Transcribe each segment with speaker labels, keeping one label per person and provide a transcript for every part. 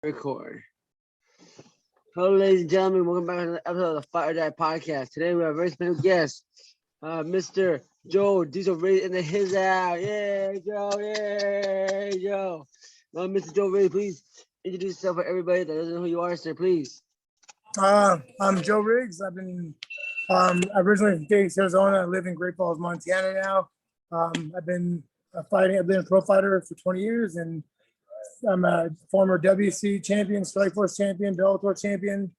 Speaker 1: Record. Hello, ladies and gentlemen. Welcome back to another episode of the Fight or Die podcast. Today we have a very special guest, Mr. Joe Diesel Ray in the his out. Yay, Joe! Yay, Joe! Mr. Joe Ray, please introduce yourself for everybody that doesn't know who you are, sir. Please.
Speaker 2: I'm Joe Riggs. I've been originally from Phoenix, Arizona. I live in Great Falls, Montana now. I've been fighting. I've been a pro fighter for 20 years, and I'm a former WC champion, Strikeforce champion, Bellator champion,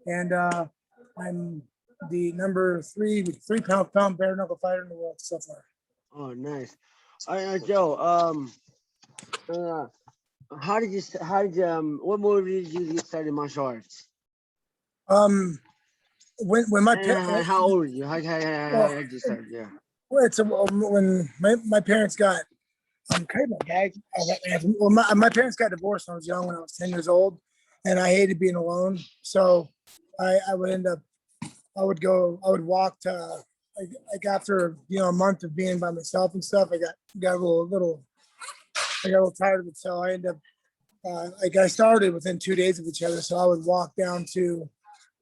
Speaker 2: and I'm the number three pound bare knuckle fighter in the world so far.
Speaker 1: Oh, nice. All right, Joe. What motivated you to get started in martial arts?
Speaker 2: When my parents,
Speaker 1: how old are you? How did you start? Yeah.
Speaker 2: well, when my parents got my parents got divorced when I was young, when I was 10 years old, and I hated being alone. So I would walk to like after a month of being by myself and stuff. I got a little tired of it. So I ended up I started within 2 days of each other. So I would walk down to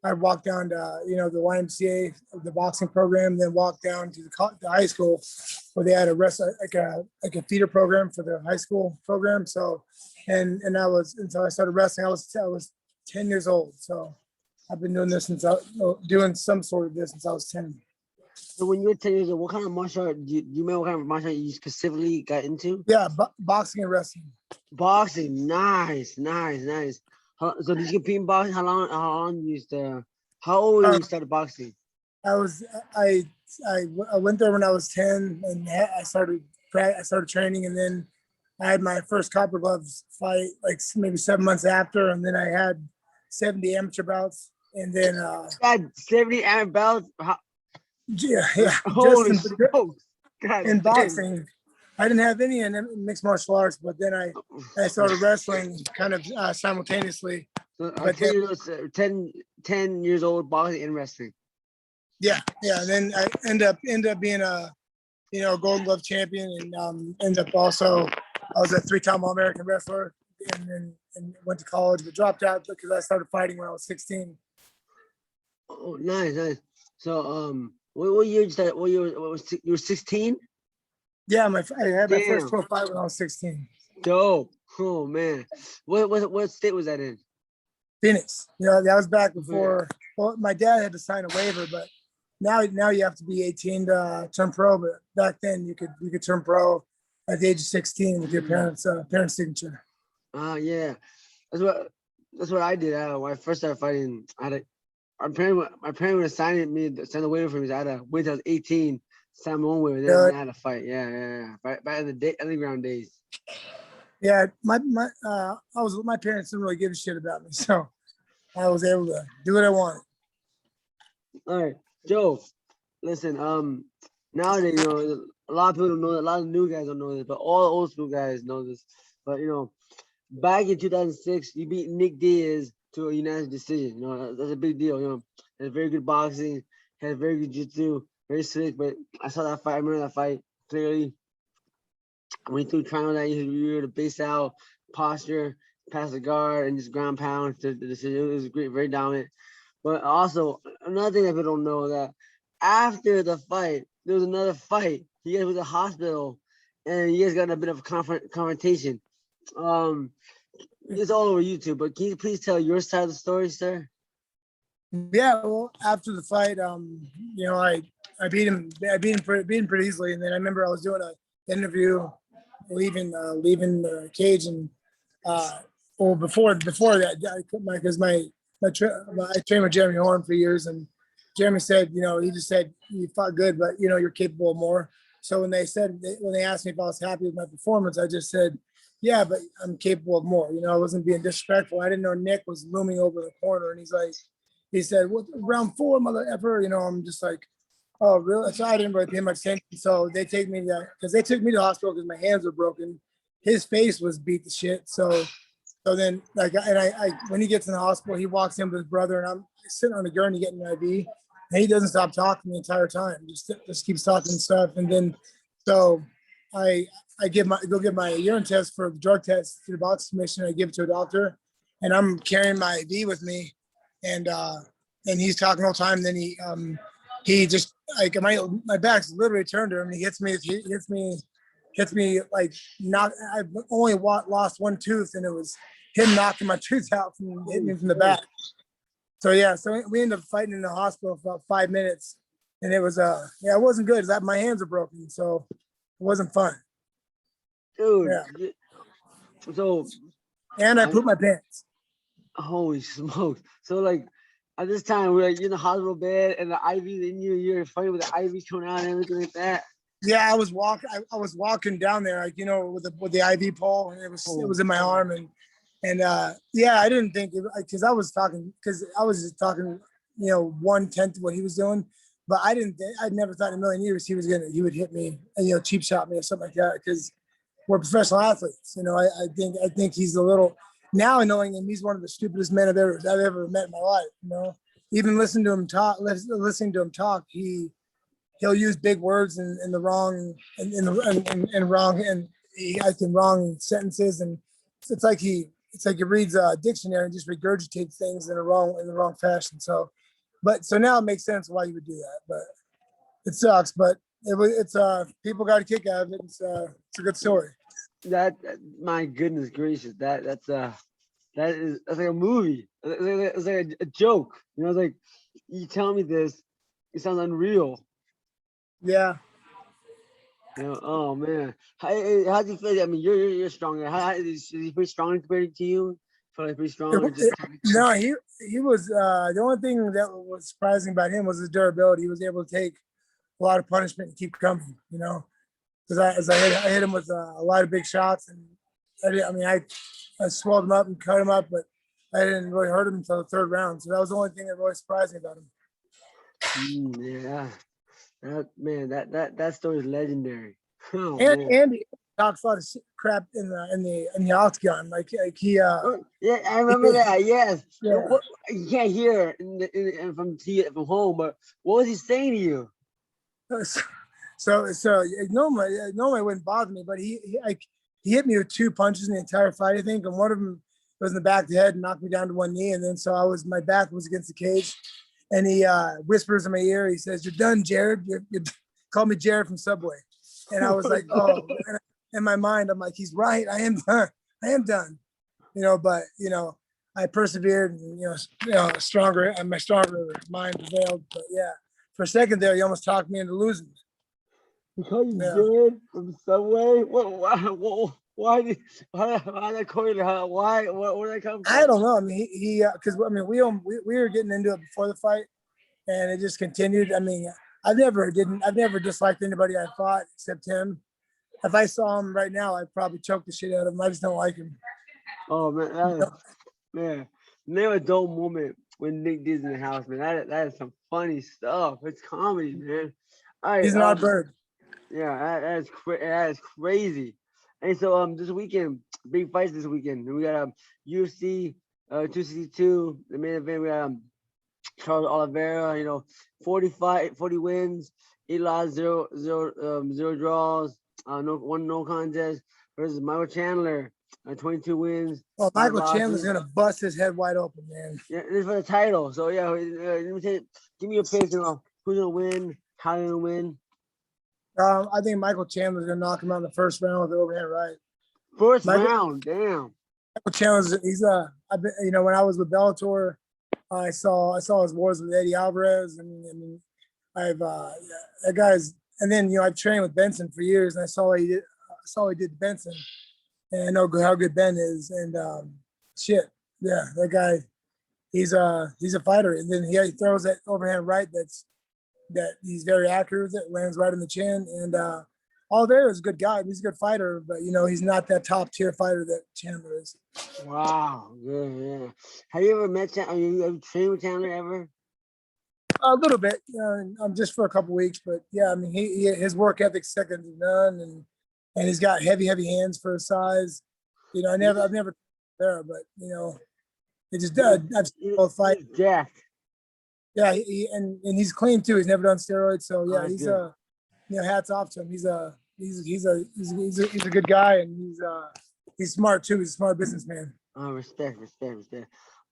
Speaker 2: the YMCA, the boxing program, then walk down to the high school where they had like a feeder program for the high school program. So, and until I started wrestling, I was 10 years old. So I've been doing this doing some sort of this since I was 10.
Speaker 1: So when you were 10 years old, what kind of martial art, do you remember what kind of martial art you specifically got into?
Speaker 2: Yeah, boxing and wrestling.
Speaker 1: Boxing, nice. So did you compete in boxing? How old were you started boxing?
Speaker 2: I went there when I was 10, and I started training, and then I had my first copper gloves fight like maybe 7 months after, and then I had 70 amateur bouts, and then
Speaker 1: you had 70 amateur bouts.
Speaker 2: Yeah.
Speaker 1: Holy smokes!
Speaker 2: In boxing, I didn't have any in mixed martial arts, but then I started wrestling kind of simultaneously.
Speaker 1: So but then, 10 years old boxing and wrestling.
Speaker 2: Yeah. And then I end up being a Golden Glove champion, and end up also I was a 3-time All-American wrestler, and went to college, but dropped out because I started fighting when I was 16.
Speaker 1: Oh, nice. So what year did you start? What year you were 16?
Speaker 2: Yeah, I had my first pro fight when I was 16.
Speaker 1: Dope. Oh man. What state was that in?
Speaker 2: Phoenix. That was back before. Well, my dad had to sign a waiver, but now you have to be 18 to turn pro. But back then you could turn pro at the age of 16 with your parents' signature.
Speaker 1: Yeah. That's what I did. When I first started fighting, my parents were signing the waiver for me. So I had to wait till I was 18, sign my own waiver, then I had to fight. Yeah. Back in the underground days.
Speaker 2: Yeah, my parents didn't really give a shit about me, so I was able to do what I wanted.
Speaker 1: All right, Joe. Listen, nowadays, a lot of people don't know that. A lot of new guys don't know this, but all the old school guys know this. But back in 2006, you beat Nick Diaz to a unanimous decision. That's a big deal. Had very good boxing, had very good jiu-jitsu, very slick. But I saw that fight. I remember that fight clearly. When he threw triangle that you were the base out, posture, pass the guard, and just ground pound to the decision. It was great, very dominant. But also, another thing that people don't know, that after the fight, there was another fight. You guys went to the hospital, and you guys got in a bit of a confrontation. It's all over YouTube, but can you please tell your side of the story, sir?
Speaker 2: Yeah, well, after the fight, I beat him pretty easily, and then I remember I was doing an interview, leaving the cage, and before that, because I trained with Jeremy Horn for years, and Jeremy said, he just said you fought good, but you're capable of more. So when they asked me if I was happy with my performance, I just said, yeah, but I'm capable of more. I wasn't being disrespectful. I didn't know Nick was looming over the corner, and he said, "What, round 4, mother effer?" I'm just like, oh, really? So I didn't really pay much attention. So they took me to the hospital because my hands were broken. His face was beat to shit. So then when he gets in the hospital, he walks in with his brother, and I'm sitting on the gurney getting an IV, and he doesn't stop talking the entire time. Just keeps talking stuff. And then so I go get my urine test for the drug test to the box commission. I give it to a doctor, and I'm carrying my IV with me, and he's talking all the time. Then he just like my back's literally turned to him. And he hits me like not. I've only lost one tooth, and it was him knocking my tooth out from hitting me from the back. So yeah, so we ended up fighting in the hospital for about 5 minutes, and it was yeah, it wasn't good. My hands are broken, so it wasn't fun.
Speaker 1: Dude.
Speaker 2: Yeah.
Speaker 1: So.
Speaker 2: And I pooped my pants.
Speaker 1: Holy smokes! So like, at this time we're like in the hospital bed and the IV's in you. You're fighting with the IV coming out and everything like that.
Speaker 2: Yeah, I was walking down there, like with the IV pole, and it was in my arm, and yeah, I didn't think because I was just talking 1/10 of what he was doing, but I'd never thought in a million years he would hit me and cheap shot me or something like that, because we're professional athletes. I think he's a little, now knowing him, he's one of the stupidest men I've ever met in my life. Even listening to him talk, he'll use big words in the wrong and wrong, and he acts in wrong sentences, and it's like he reads a dictionary and just regurgitates things in the wrong fashion. So now it makes sense why you would do that, but it sucks. But it's people got a kick out of it. It's a good story.
Speaker 1: That my goodness gracious, that's like a movie. It's like a joke. It's like, you tell me this, it sounds unreal.
Speaker 2: Yeah.
Speaker 1: Oh man, how do you feel? I mean, you're stronger. How is he pretty strong compared to you? Feel like pretty strong.
Speaker 2: No, he was the only thing that was surprising about him was his durability. He was able to take a lot of punishment and keep coming. Because I hit him with a lot of big shots, and I swelled him up and cut him up, but I didn't really hurt him until the third round. So that was the only thing that really surprised me about him.
Speaker 1: Yeah. That story is legendary. Oh,
Speaker 2: and he talks a lot of crap in the octagon. Like he.
Speaker 1: Yeah, I remember that. Yes.
Speaker 2: Yeah.
Speaker 1: You can't hear from home, but what was he saying to you?
Speaker 2: So normally it wouldn't bother me, but he hit me with 2 punches in the entire fight, I think, and one of them was in the back of the head and knocked me down to one knee, and then so my back was against the cage. And he whispers in my ear. He says, "You're done, Jared. You call me Jared from Subway." And I was like, "Oh." In my mind, I'm like, "He's right. I am done. I am done." But I persevered. And, stronger. And my stronger mind prevailed. But yeah, for a second there, he almost talked me into losing.
Speaker 1: He called you Jared from Subway. Why did that call you? Why? Where did that come from?
Speaker 2: I don't know. I mean, because we were getting into it before the fight, and it just continued. I mean, I've never disliked anybody I fought except him. If I saw him right now, I'd probably choke the shit out of him. I just don't like him.
Speaker 1: Oh man, never a dull moment when Nick Diaz in the house, man. That is some funny stuff. It's comedy, man. All right,
Speaker 2: he's not a bird.
Speaker 1: Yeah, that is crazy. And so this weekend, big fights this weekend. We got UFC 262, the main event. We got Charles Oliveira, 40 wins, 8 losses, 0 draws, no contest, versus Michael Chandler, 22 wins.
Speaker 2: Well, Michael Chandler's gonna bust his head wide open, man.
Speaker 1: Yeah, this is for the title. So yeah, give me your pick. Who's gonna win? How you gonna win?
Speaker 2: I think Michael Chandler's gonna knock him out in the first round with the overhand right.
Speaker 1: First round, damn.
Speaker 2: Michael Chandler's I've been, when I was with Bellator, I saw his wars with Eddie Alvarez, and I've that guy's, and then I've trained with Benson for years, and I saw what he did to Benson, and I know how good Ben is, and yeah, that guy, he's a fighter, and then he throws that overhand right that he's very accurate with it, lands right in the chin, and Oliveira is a good guy. He's a good fighter, but he's not that top tier fighter that Chandler is.
Speaker 1: Wow, yeah. Have you ever met Chandler? Have you trained with Chandler ever?
Speaker 2: A little bit, just for a couple weeks, but yeah, I mean, his work ethic's second to none, and he's got heavy hands for his size. I've never there, but it just I've seen both fight.
Speaker 1: Jack.
Speaker 2: Yeah, and he's clean too. He's never done steroids, so yeah, he's hats off to him. He's a good guy, and he's smart too. He's a smart businessman.
Speaker 1: Respect.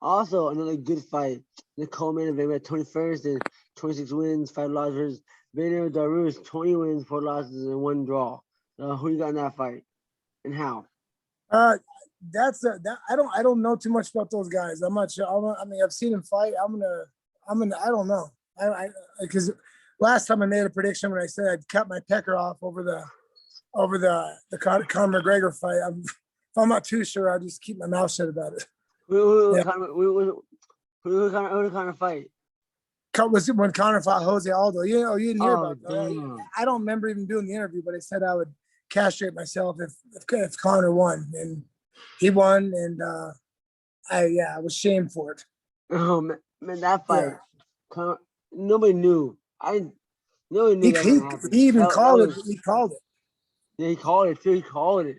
Speaker 1: Also, another good fight. The co-main event at 21st and 26 wins, 5 losses. Vader Daru's 20 wins, 4 losses, and 1 draw. Who you got in that fight and how?
Speaker 2: Uh, that I don't know too much about those guys. I'm not sure. I mean, I've seen them fight. I don't know. Because last time I made a prediction when I said I'd cut my pecker off over the Conor McGregor fight. If I'm not too sure, I'll just keep my mouth shut about it.
Speaker 1: Who
Speaker 2: Yeah.
Speaker 1: kind of fight?
Speaker 2: Was it when Conor fought Jose Aldo? You didn't hear
Speaker 1: Oh,
Speaker 2: about that.
Speaker 1: damn.
Speaker 2: I don't remember even doing the interview, but I said I would castrate myself if Conor won, and he won, and I was shamed for it.
Speaker 1: Oh, man, that fight.
Speaker 2: Yeah,
Speaker 1: Nobody knew. Nobody knew
Speaker 2: he
Speaker 1: that was
Speaker 2: he,
Speaker 1: gonna happen.
Speaker 2: he even
Speaker 1: That
Speaker 2: called it.
Speaker 1: was,
Speaker 2: He called it.
Speaker 1: yeah, he called it too. He called it.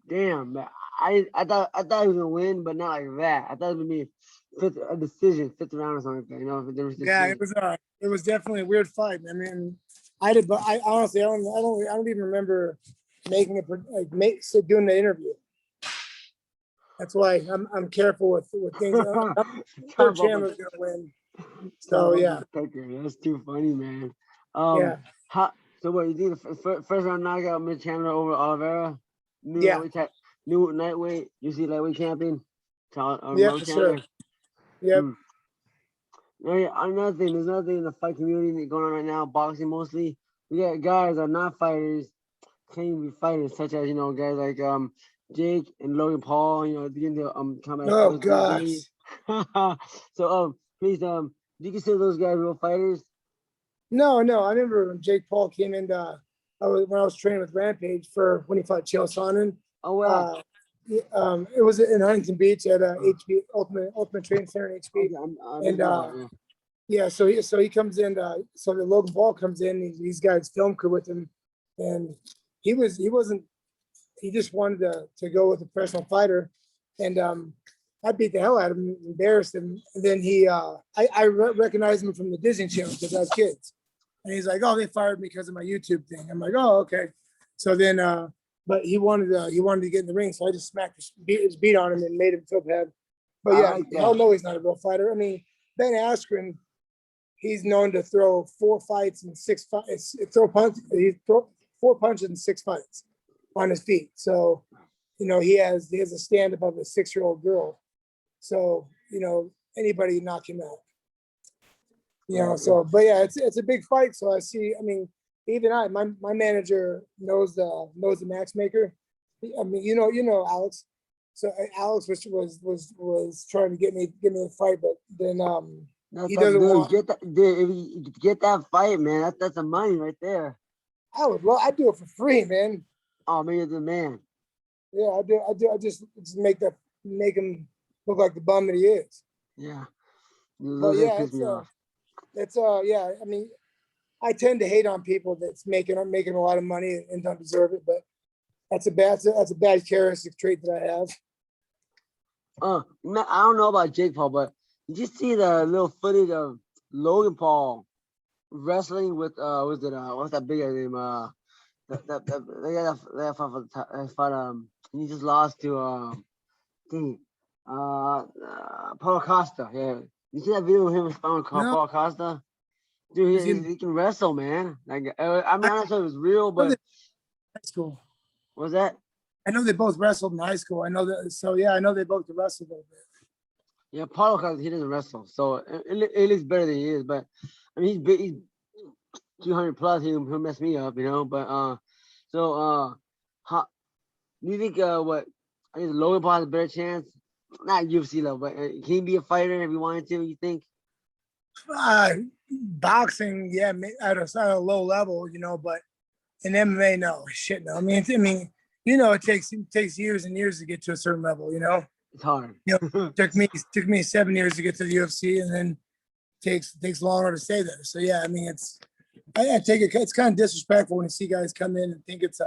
Speaker 1: Damn, man. I thought he was gonna win, but not like that. I thought it would be a decision, 5th round or something like that. You know, if there was
Speaker 2: Yeah,
Speaker 1: decision.
Speaker 2: it was definitely a weird fight. I mean, I did, but I honestly I don't even remember making it doing the interview. That's why I'm careful with things. I'm sure
Speaker 1: Top up a
Speaker 2: Chandler's gonna win.
Speaker 1: top
Speaker 2: So
Speaker 1: up
Speaker 2: yeah,
Speaker 1: a pecker. That's too funny, man.
Speaker 2: yeah,
Speaker 1: How, so what you think? The first round knockout, Mitch Chandler over Oliveira, new
Speaker 2: yeah,
Speaker 1: lightweight, new lightweight. You see lightweight champion,
Speaker 2: yeah,
Speaker 1: Mo
Speaker 2: for sure.
Speaker 1: Chandler.
Speaker 2: Yep.
Speaker 1: Hmm. Oh, yeah, there's another thing in the fight community going on right now, boxing mostly. We got guys that are not fighters, claim to be fighters, such as, guys like Jake and Logan Paul, begin to combat
Speaker 2: Oh
Speaker 1: sports these
Speaker 2: gosh.
Speaker 1: days. So please do you consider those guys real fighters?
Speaker 2: No. I remember when Jake Paul came in. When I was training with Rampage for when he fought Chael Sonnen.
Speaker 1: Oh well.
Speaker 2: Uh, it was in Huntington Beach at
Speaker 1: Uh,
Speaker 2: HB Ultimate Training Center in HB.
Speaker 1: okay, I
Speaker 2: And
Speaker 1: didn't know that. Yeah.
Speaker 2: yeah, so he comes in. So the Logan Paul comes in. He's got his film crew with him, and he wasn't. He just wanted to go with a professional fighter, and I beat the hell out of him, embarrassed him. And then I recognized him from the Disney Channel because I was kids, and he's like, "Oh, they fired me because of my YouTube thing." I'm like, "Oh, okay." So then, but he wanted to get in the ring, so I just smacked his beat on him and made him feel bad. But
Speaker 1: I
Speaker 2: yeah,
Speaker 1: like
Speaker 2: hell
Speaker 1: that.
Speaker 2: no, he's not a real fighter. I mean, Ben Askren, he's known to throw 4 fights and 6 fights. He throw 4 punches in 6 fights on his feet. So, he has a stand up of a 6-year-old girl. So, anybody knock him out.
Speaker 1: Yeah.
Speaker 2: So but yeah, it's a big fight. So I see. I mean, even my manager knows the matchmaker. I mean, Alex. So Alex was trying to get me a fight, but then he
Speaker 1: That's
Speaker 2: doesn't
Speaker 1: good.
Speaker 2: want.
Speaker 1: Get that, dude, if you get that fight, man. That's the money right there.
Speaker 2: I'd do it for free, man.
Speaker 1: Oh man, you're the man.
Speaker 2: Yeah, I just make him look like the bum that he is.
Speaker 1: Yeah.
Speaker 2: But
Speaker 1: Those guys
Speaker 2: yeah,
Speaker 1: piss me off.
Speaker 2: yeah. I mean, I tend to hate on people that's making a lot of money and don't deserve it. But that's a bad characteristic trait that I have.
Speaker 1: I don't know about Jake Paul, but did you see the little footage of Logan Paul wrestling with was it what's that big guy name that the guy that fought for the fought and he just lost to dang, Paul Costa. Yeah, you see that video of him fighting
Speaker 2: No,
Speaker 1: Paul Costa? Dude,
Speaker 2: is he
Speaker 1: he can wrestle, man. Like I mean,
Speaker 2: I
Speaker 1: I'm not sure it was real,
Speaker 2: know they
Speaker 1: but
Speaker 2: high school.
Speaker 1: what was that?
Speaker 2: I know they both wrestled in high school. I know that. So yeah, I know they both wrestled a little bit.
Speaker 1: Yeah, Paulo Costa, he doesn't wrestle, so it looks better than he is. But I mean, he's big, he's 200 plus. He'll mess me up, But so how do you think what I guess Logan Paul has a better chance? Not UFC level, but can he be a fighter if he wanted to? You think?
Speaker 2: Boxing, yeah, at a low level, but in MMA, no, shit, no. It takes years and years to get to a certain level.
Speaker 1: It's hard.
Speaker 2: Took me 7 years to get to the UFC, and then takes longer to stay there. So yeah, I mean, I take it. It's kind of disrespectful when you see guys come in and think it's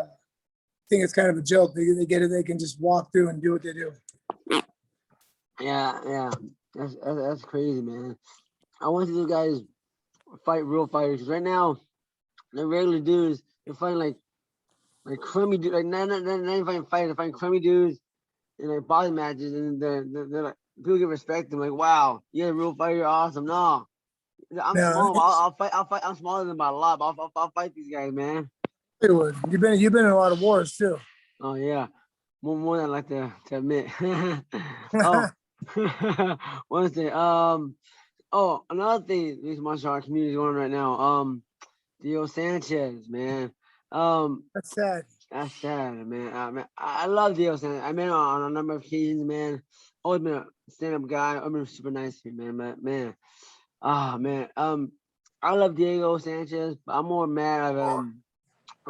Speaker 2: kind of a joke. They get it. They can just walk through and do what they do.
Speaker 1: Yeah. That's crazy, man. I want to see those guys fight real fighters. 'Cause right now, the regular dudes, they're fighting like crummy dudes. Like not even fighting fighters. They're fighting crummy dudes. in like boxing matches, and they're like people get respect them. Like, wow, you're a real fighter, you're awesome. No, I'm
Speaker 2: Yeah,
Speaker 1: small. I'll fight. I'll fight. I'm smaller than by a lot. But I'll fight these guys, man.
Speaker 2: Hollywood. You've been in a lot of wars too.
Speaker 1: Oh yeah, more than I like to admit. Oh, one thing. Oh, another thing. This martial art community is going on right now. Dio Sanchez, man. Um,
Speaker 2: That's sad.
Speaker 1: that's sad, man. I love Dio Sanchez. I met him on a number of occasions, man. Always been a stand-up guy. I've been super nice to him, man. But man, man. I love Diego Sanchez, but I'm more mad at I'm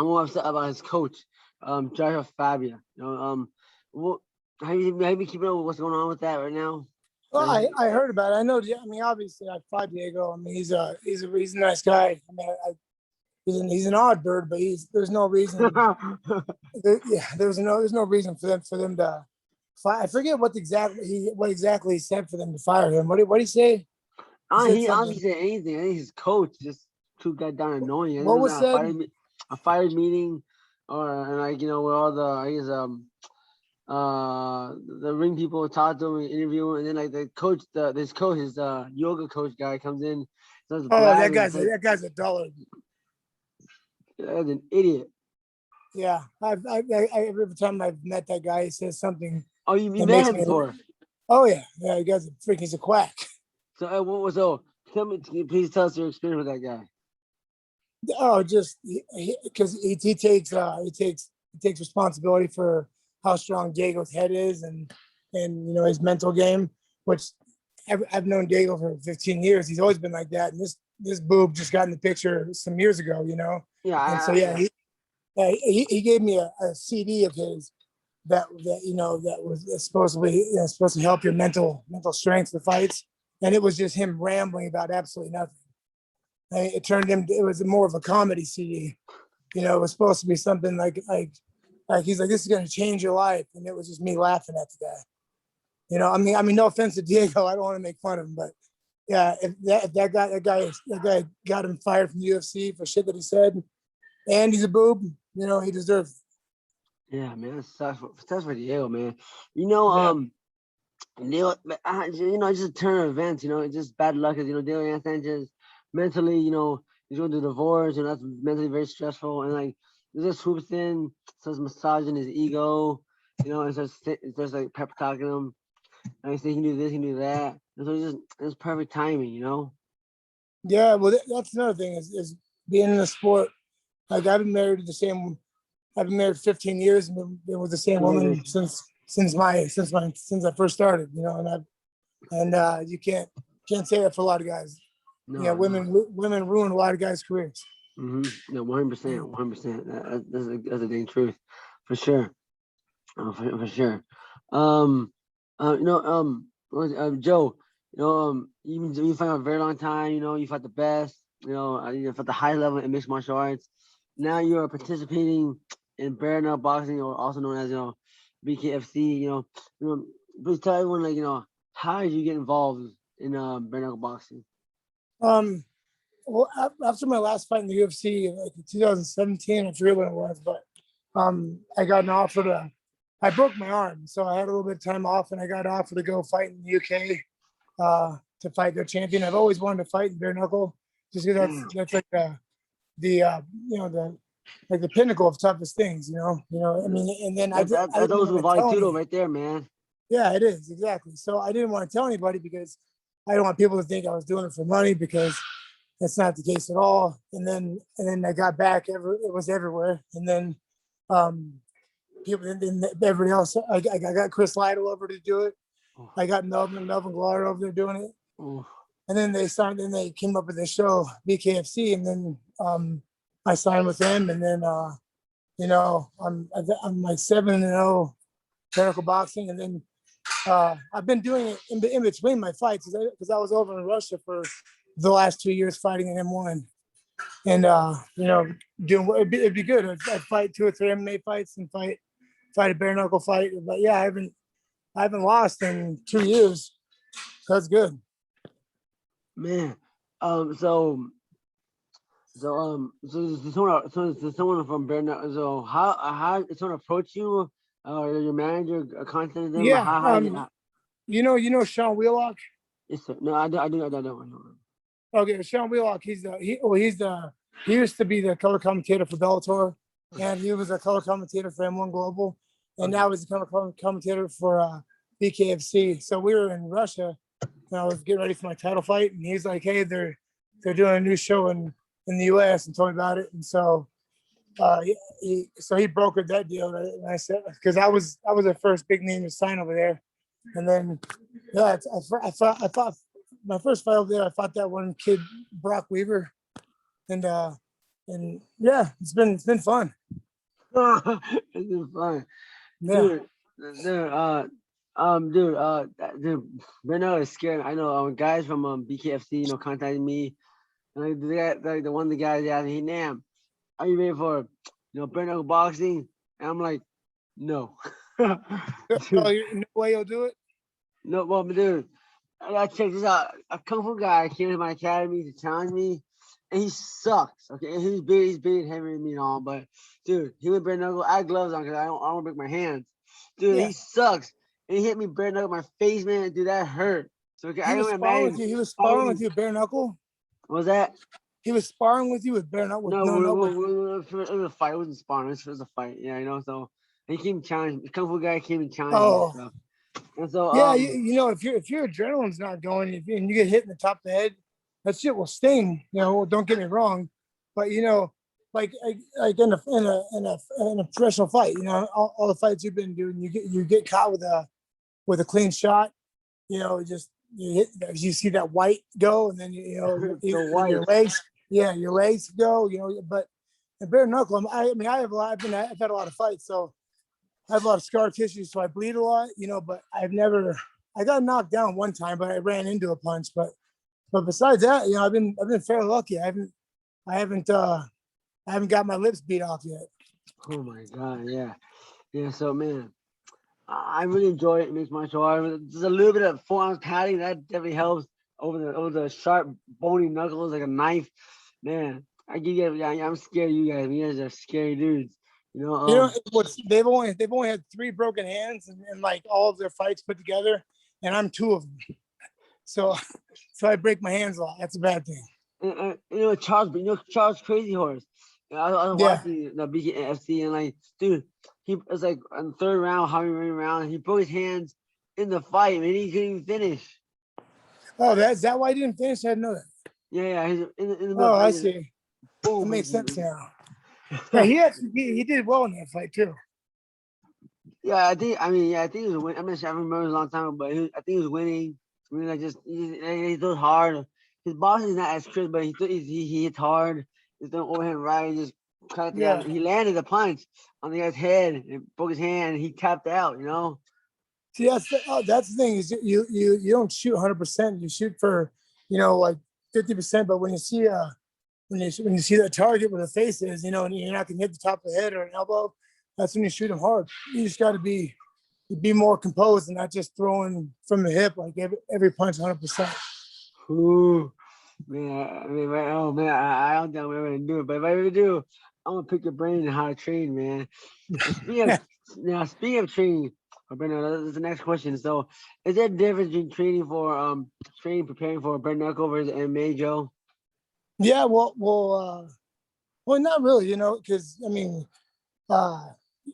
Speaker 1: more upset about his coach, Joshua Fabia. What have you keeping up with what's going on with that right now?
Speaker 2: Well,
Speaker 1: Like,
Speaker 2: I heard about it. I know. I mean, obviously, I fought Diego. I mean, he's a nice guy. I mean, he's an odd bird, but there's no reason. Yeah, there's no reason for them to. I forget what exactly he said for them to fire him. What did he say? He said
Speaker 1: I don't think
Speaker 2: something.
Speaker 1: he said anything. I think his coach just too goddamn annoying. I think it
Speaker 2: What
Speaker 1: was
Speaker 2: was
Speaker 1: at
Speaker 2: said?
Speaker 1: a fire meeting, or and like where all the I guess the ring people talk to him and interview him, and then like the coach, this coach, his yoga coach guy comes in, starts
Speaker 2: Oh, that
Speaker 1: blabbing.
Speaker 2: guy's
Speaker 1: It's like
Speaker 2: that guy's a dullard.
Speaker 1: that's an idiot.
Speaker 2: Yeah, every time I've met that guy, he says something
Speaker 1: Oh, you
Speaker 2: that
Speaker 1: met
Speaker 2: makes
Speaker 1: him
Speaker 2: me.
Speaker 1: before.
Speaker 2: Oh yeah, he guy's a freak. He's a quack.
Speaker 1: So what was so? Tell me, can you please tell us your experience with that guy.
Speaker 2: Oh, just because he takes responsibility for how strong Diego's head is and his mental game, which I've known Diego for 15 years. He's always been like that, and this boob just got in the picture some years ago,
Speaker 1: Yeah,
Speaker 2: and so yeah, he gave me a CD of his that was supposed to help your mental strength for fights, and it was just him rambling about absolutely nothing. It turned him. It was more of a comedy CD. It was supposed to be something like he's like, this is going to change your life, and it was just me laughing at the guy. I mean, no offense to Diego, I don't want to make fun of him, but yeah, if that guy got him fired from the UFC for shit that he said, and he's a boob, he deserves it.
Speaker 1: yeah, man, that's for Diego, man.
Speaker 2: Yeah.
Speaker 1: Diego, it's just a turn of events. It's just bad luck. Cause Diego Sanchez mentally, he's going through divorce, and that's mentally very stressful. And like, he just swoops in, starts massaging his ego, and starts like pep talking him. And he said he can do this, he can do that. And so it's perfect timing.
Speaker 2: Yeah, well, that's another thing is being in the sport. Like I've been married 15 years and been with the same woman
Speaker 1: Congratulations.
Speaker 2: since I first started. And you can't say that for a lot of guys. Yeah,
Speaker 1: No, no.
Speaker 2: women ruin a lot of guys' careers.
Speaker 1: No, 100%, 100%. That's a dang truth, for sure. For sure. Um, Joe, you fight for a very long time. You fought the best. You fought the high level in mixed martial arts. Now you are participating in bare knuckle boxing, or also known as BKFC. Please tell everyone how did you get involved in bare knuckle boxing?
Speaker 2: Um, well, after my last fight in the UFC, like in 2017, I forget when it was, but I got an offer I broke my arm, so I had a little bit of time off, and I got offered to go fight in the UK to fight their champion. I've always wanted to fight in bare knuckle, just because
Speaker 1: Damn,
Speaker 2: that's like the like the pinnacle of toughest things. I mean, and then I
Speaker 1: that's
Speaker 2: didn't
Speaker 1: always
Speaker 2: want
Speaker 1: with
Speaker 2: to tell
Speaker 1: volume two
Speaker 2: any.
Speaker 1: right there, man.
Speaker 2: Yeah, it is exactly. So I didn't want to tell anybody because I don't want people to think I was doing it for money, because that's not the case at all. And then I got back. It was everywhere. And then um, people, and then everybody else. I got Chris Lytle over to do it.
Speaker 1: Oh,
Speaker 2: I got Melvin Glover over there doing it.
Speaker 1: oh,
Speaker 2: And then they signed. Then they came up with this show BKFC, and then I signed with them. And then I'm like 7-0 technical boxing, and then I've been doing it in between my fights because I was over in Russia for the last 2 years fighting in M1, and doing it'd be good. I'd fight 2 or 3 MMA fights and fight a bare knuckle fight. But yeah, I haven't lost in 2 years. That's good.
Speaker 1: man. So someone from Bernard. So how did someone approach you Oh, your manager contacted them.
Speaker 2: Yeah.
Speaker 1: How,
Speaker 2: Sean Wheelock.
Speaker 1: yes, sir. No, I don't.
Speaker 2: Okay, Sean Wheelock. He used to be the color commentator for Bellator, and he was a color commentator for M1 Global, and
Speaker 1: Okay.
Speaker 2: now he's a color commentator for BKFC. So we were in Russia, and I was getting ready for my title fight, and he's like, "Hey, they're doing a new show in the U.S." and told me about it, and so he brokered that deal. And I said, because I was the first big name to sign over there, and then yeah, I fought my first fight over there. I fought that one kid Brock Weaver, and yeah, it's been fun.
Speaker 1: It's been fun,
Speaker 2: Yeah,
Speaker 1: dude. Dude, dude, right now it's scary. I know guys from BKFC, contacted me, and like the one of the guys asked me, "Hey, Nam, are you ready for bare knuckle boxing?" And I'm like, no.
Speaker 2: oh,
Speaker 1: Dude,
Speaker 2: no way you'll do it.
Speaker 1: no, well, dude, I gotta check this out. A kung fu guy came to my academy to challenge me, and he sucks. Okay, and he's big and heavier than me and all, but dude, he went bare knuckle. I had gloves on because I don't want to break my hands. Dude,
Speaker 2: Yeah,
Speaker 1: he sucks, and he hit me bare knuckle my face, man. Dude, that hurt. So okay, I
Speaker 2: he was
Speaker 1: don't
Speaker 2: sparring with
Speaker 1: imagine
Speaker 2: you. He was sparring with
Speaker 1: fighting.
Speaker 2: you, bare knuckle.
Speaker 1: What was that?
Speaker 2: He was sparring with you with bare knuckle. With
Speaker 1: No,
Speaker 2: no knuckle.
Speaker 1: it was a fight. It wasn't sparring. It was a fight. Yeah, So he came challenge. The kung fu guy came and challenged me and
Speaker 2: Oh,
Speaker 1: stuff. And so
Speaker 2: yeah. If your adrenaline's not going, and you get hit in the top of the head, that shit will sting. Don't get me wrong, but like in a professional fight, all the fights you've been doing, you get caught with a clean shot. Just you see that white go, and then
Speaker 1: the
Speaker 2: and
Speaker 1: white.
Speaker 2: your legs, yeah, your legs go. But in bare knuckle, I mean, I've had a lot of fights, so I have a lot of scar tissue, so I bleed a lot. But I got knocked down one time, but I ran into a punch. But besides that, I've been fairly lucky. I haven't got my lips beat off yet.
Speaker 1: Oh my god, yeah, yeah. So man, I really enjoy it. It makes martial art. There's a little bit of 4 ounce padding that definitely helps over the sharp bony knuckles like a knife. Man, I give you. Yeah, I'm scared of you guys. You guys are scary dudes.
Speaker 2: They've only had 3 broken hands and like all of their fights put together, and I'm 2 of them. So I break my hands a lot. That's a bad thing.
Speaker 1: Charles Crazy Horse. I was
Speaker 2: Yeah.
Speaker 1: watching the BKFC and like, dude, he was like on the third round, how he ran around. He broke his hands in the fight, man. He couldn't even finish.
Speaker 2: Oh, is that why I didn't finish? I didn't know that.
Speaker 1: Yeah, he's in the middle
Speaker 2: Oh,
Speaker 1: of
Speaker 2: I
Speaker 1: fighting.
Speaker 2: see. That
Speaker 1: Boom.
Speaker 2: makes sense now. Yeah, he did well in that fight too.
Speaker 1: Yeah, I think he was winning. I'm not sure. I remember it was a long time ago, but I think he was winning. I mean, like he throws hard. His boxing is not as crisp, but he hits hard. He's throwing overhand right. He just cut it
Speaker 2: Yeah.
Speaker 1: out. He landed a punch on the guy's head and broke his hand. And he tapped out.
Speaker 2: See, that's the thing is you don't shoot 100%. You shoot for like 50%. But when you see that target where the face is, and you're not gonna hit the top of the head or an elbow, that's when you shoot them hard. You just got to be more composed and not just throwing from the hip like every punch 100%.
Speaker 1: Ooh, man. I mean, right, oh man, I don't think I'm ever gonna do it. But if I ever do, I'm gonna pick your brain on how to train, man. And speaking of training, Brenda, that's the next question. So, is there a difference between preparing for a bare knuckle versus MMA, Joe?
Speaker 2: Yeah, well, not really, because I mean, uh,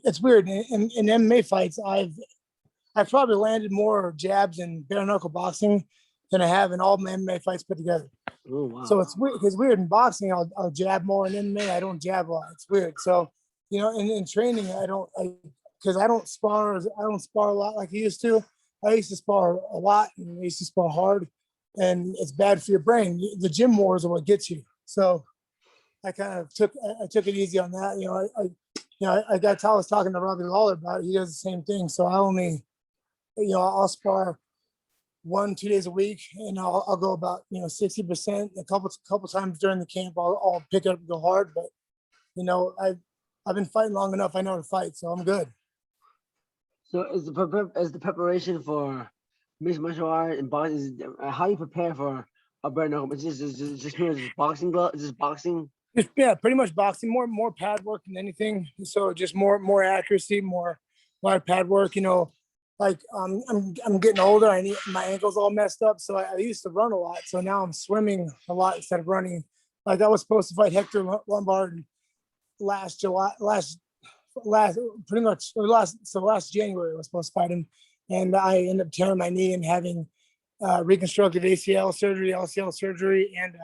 Speaker 2: it's weird. In MMA fights, I've probably landed more jabs in bare knuckle boxing than I have in all my MMA fights put together.
Speaker 1: Oh wow.
Speaker 2: So it's weird because in boxing, I'll jab more, in MMA I don't jab a lot. It's weird. So in training, because I don't spar a lot like I used to. I used to spar a lot and I used to spar hard, and it's bad for your brain. The gym wars are what gets you. So I kind of took it easy on that. I was talking to Robbie Lawler about it. He does the same thing. So I only, I'll spar 1-2 days a week, and I'll go about 60%. A couple times during the camp, I'll pick it up and go hard. But I've been fighting long enough. I know how to fight, so I'm good.
Speaker 1: So is the preparation for mixed martial art and boxing? How you prepare for a bare knuckle? It's just boxing glove, just boxing.
Speaker 2: Yeah, pretty much boxing. More pad work than anything. So just more accuracy, more lot of pad work. You know, like I'm getting older. I need my ankles all messed up. So I used to run a lot. So now I'm swimming a lot instead of running. Like I was supposed to fight Hector Lombard last July, last pretty much last January I was supposed to fight him, and I ended up tearing my knee and having reconstructive ACL surgery, LCL surgery, and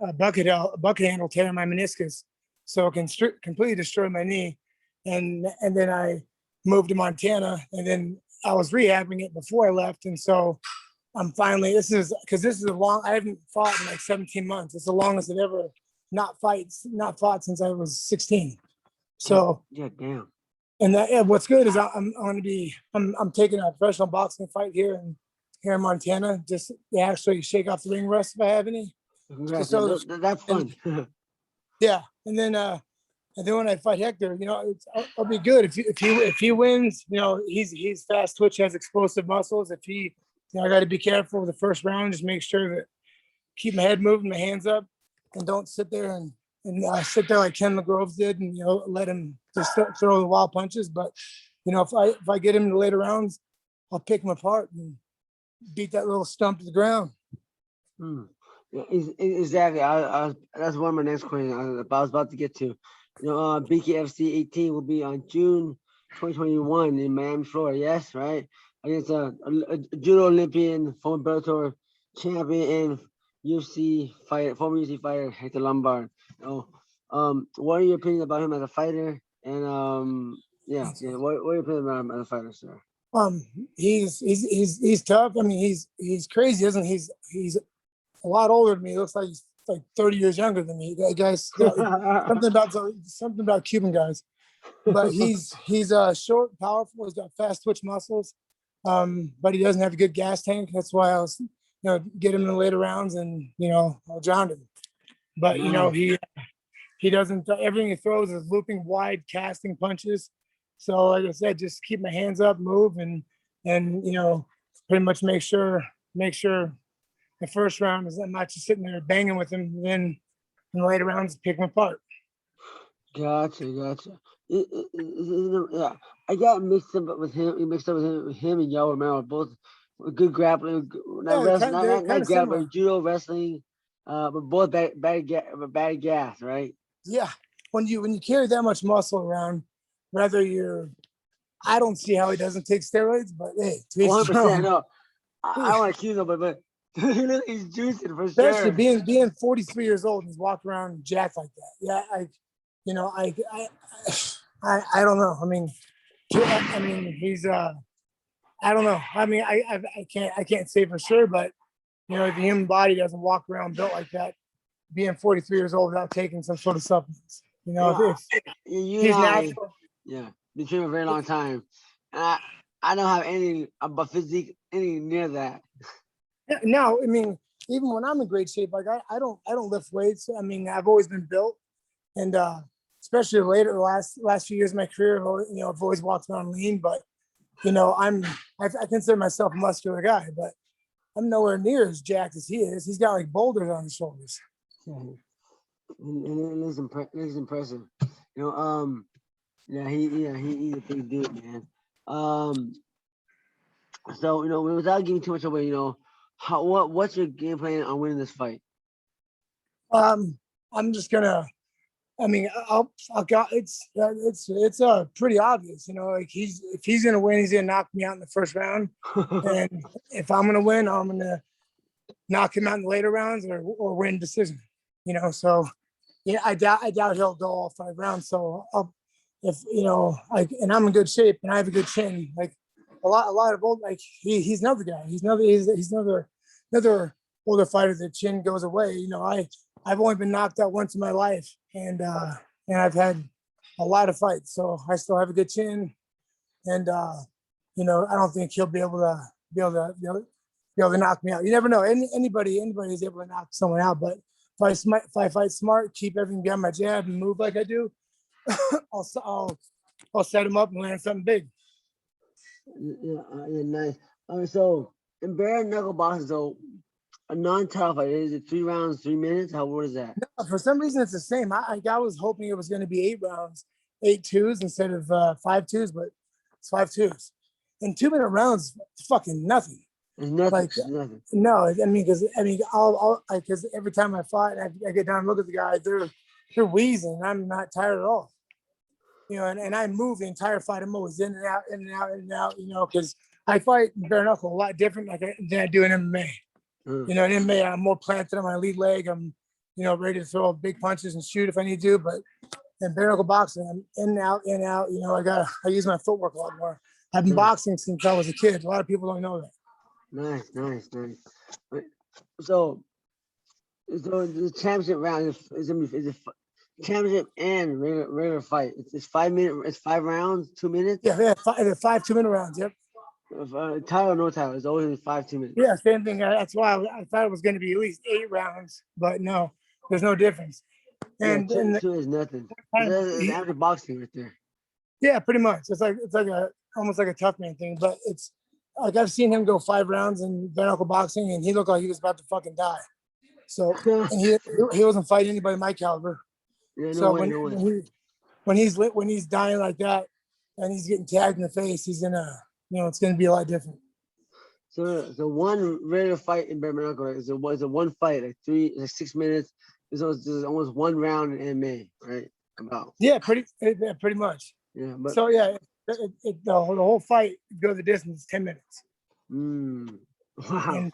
Speaker 2: a bucket handle tearing my meniscus. So it can completely destroy my knee, and then I moved to Montana, and then I was rehabbing it before I left, and so I'm finally. This is a long. I haven't fought in like 17 months. It's the longest I've ever not fought since I was 16. So
Speaker 1: yeah, damn.
Speaker 2: And what's good is I'm taking a professional boxing fight here in Montana. Just to actually shake off the ring rust if I have any.
Speaker 1: Congrats, that's fun.
Speaker 2: Yeah, and then when I fight Hector, you know, I'll be good if he wins. You know, he's fast twitch, has explosive muscles. If he, you know, I got to be careful with the first round. Just make sure that keep my head moving, my hands up, and don't sit there and sit there like Ken McGroves did, and you know, let him just throw the wild punches. But you know, if I get him in the later rounds, I'll pick him apart and beat that little stump to the ground.
Speaker 1: Yeah, exactly. That's one of my next questions I was about to get to. You know, BKFC 18 will be on June 2021 in Miami, Florida. Yes, right? Against a judo Olympian, former Bellator champion, and former UFC fighter Hector Lombard. You know, what are your opinions about him as a fighter? And yeah. What are your opinions about him as a fighter, sir?
Speaker 2: He's tough. I mean, he's crazy, isn't he? He's a lot older than me. He looks like he's like 30 years younger than me. That guy's something about Cuban guys. But he's short, powerful. He's got fast twitch muscles. But he doesn't have a good gas tank. That's why I was, you know, get him in the later rounds and, you know, I'll drown him. But, you know, he doesn't, everything he throws is looping wide casting punches. So like I said, just keep my hands up, move, and you know, pretty much make sure the first round is I'm not just sitting there banging with him. Then in the later rounds, pick him apart.
Speaker 1: Gotcha. Yeah, I got mixed up with him. Him and Yo Romero, both good grappling, not grappling, judo, wrestling, but both bad gas, right?
Speaker 2: Yeah, when you carry that much muscle around, I don't see how he doesn't take steroids, but hey,
Speaker 1: 100%. No, I don't want to accuse him, but he's juicing for sure.
Speaker 2: Especially being 43 years old and he's walking around jacked like that. Yeah, I don't know. I mean, he's I don't know. I mean, I can't say for sure, but you know, the human body doesn't walk around built like that, being 43 years old without taking some sort of supplements. You know, if he's natural.
Speaker 1: Yeah, been training a very long time. And I don't have any physique any near that.
Speaker 2: No, I mean, even when I'm in great shape, like I don't lift weights. I mean, I've always been built, and especially later the last few years of my career, you know, I've always walked around lean. But you know, I consider myself a muscular guy, but I'm nowhere near as jacked as he is. He's got like boulders on his shoulders.
Speaker 1: And it is impressive. You know, yeah, he's a big dude, man. So you know, without giving too much away, you know, what's your game plan on winning this fight?
Speaker 2: I'm just gonna. I mean, it's pretty obvious, you know. Like if he's gonna win, he's gonna knock me out in the first round, and if I'm gonna win, I'm gonna knock him out in the later rounds or win decision, you know. So yeah, I doubt he'll go all 5 rounds. So if you know, like, and I'm in good shape and I have a good chin, like a lot of old, like he's another guy. He's another older fighter. The chin goes away. You know, I've only been knocked out once in my life, and I've had a lot of fights, so I still have a good chin, and you know, I don't think he'll be able to knock me out. You never know. Anybody is able to knock someone out, but if I fight smart, keep everything behind my jab, and move like I do, I'll set him up and land something big.
Speaker 1: Yeah, nice. So in bare knuckle boxing, so a non-title fight, is it 3 rounds, 3 minutes? What is that?
Speaker 2: No, for some reason, it's the same. I was hoping it was going to be 8 rounds, 8 twos instead of 5 twos, but It's 5-2s. And 2-minute rounds, fucking nothing.
Speaker 1: It's nothing.
Speaker 2: Like,
Speaker 1: It's nothing.
Speaker 2: No, I mean, because every time I fight, I get down and look at the guys, they're wheezing. I'm not tired at all. You know, and I move the entire fight. I'm always in and out, in and out, in and out. You know, because I fight bare knuckle a lot different than I do in MMA. You know, in MMA, I'm more planted on my lead leg. I'm, you know, ready to throw big punches and shoot if I need to. But in bare knuckle boxing, I'm in and out, in and out. You know, I use my footwork a lot more. I've been boxing since I was a kid. A lot of people don't know that.
Speaker 1: Nice. So the championship round is a championship and regular fight. It's 5 minutes. It's 5 rounds, 2 minutes.
Speaker 2: Yeah, they're 5 2-minute rounds. Yep.
Speaker 1: Title or no title, it's always 5 2 minutes.
Speaker 2: Yeah, same thing. That's why I thought it was going to be at least 8 rounds, but no, there's no difference. And,
Speaker 1: yeah, two is nothing. It's after boxing right there.
Speaker 2: Yeah, pretty much. It's like almost like a tough man thing, but it's like I've seen him go 5 rounds in bare knuckle boxing, and he looked like he was about to fucking die. So and he wasn't fighting anybody my caliber.
Speaker 1: Yeah,
Speaker 2: so when he's dying like that, and he's getting tagged in the face, he's gonna, you know, it's gonna be a lot different.
Speaker 1: So the one regular fight in bare knuckle is a one fight, like 6 minutes. There's almost 1 round in MMA, right? About.
Speaker 2: Yeah, pretty much.
Speaker 1: Yeah, but
Speaker 2: so yeah, the whole fight go the distance 10 minutes.
Speaker 1: Wow.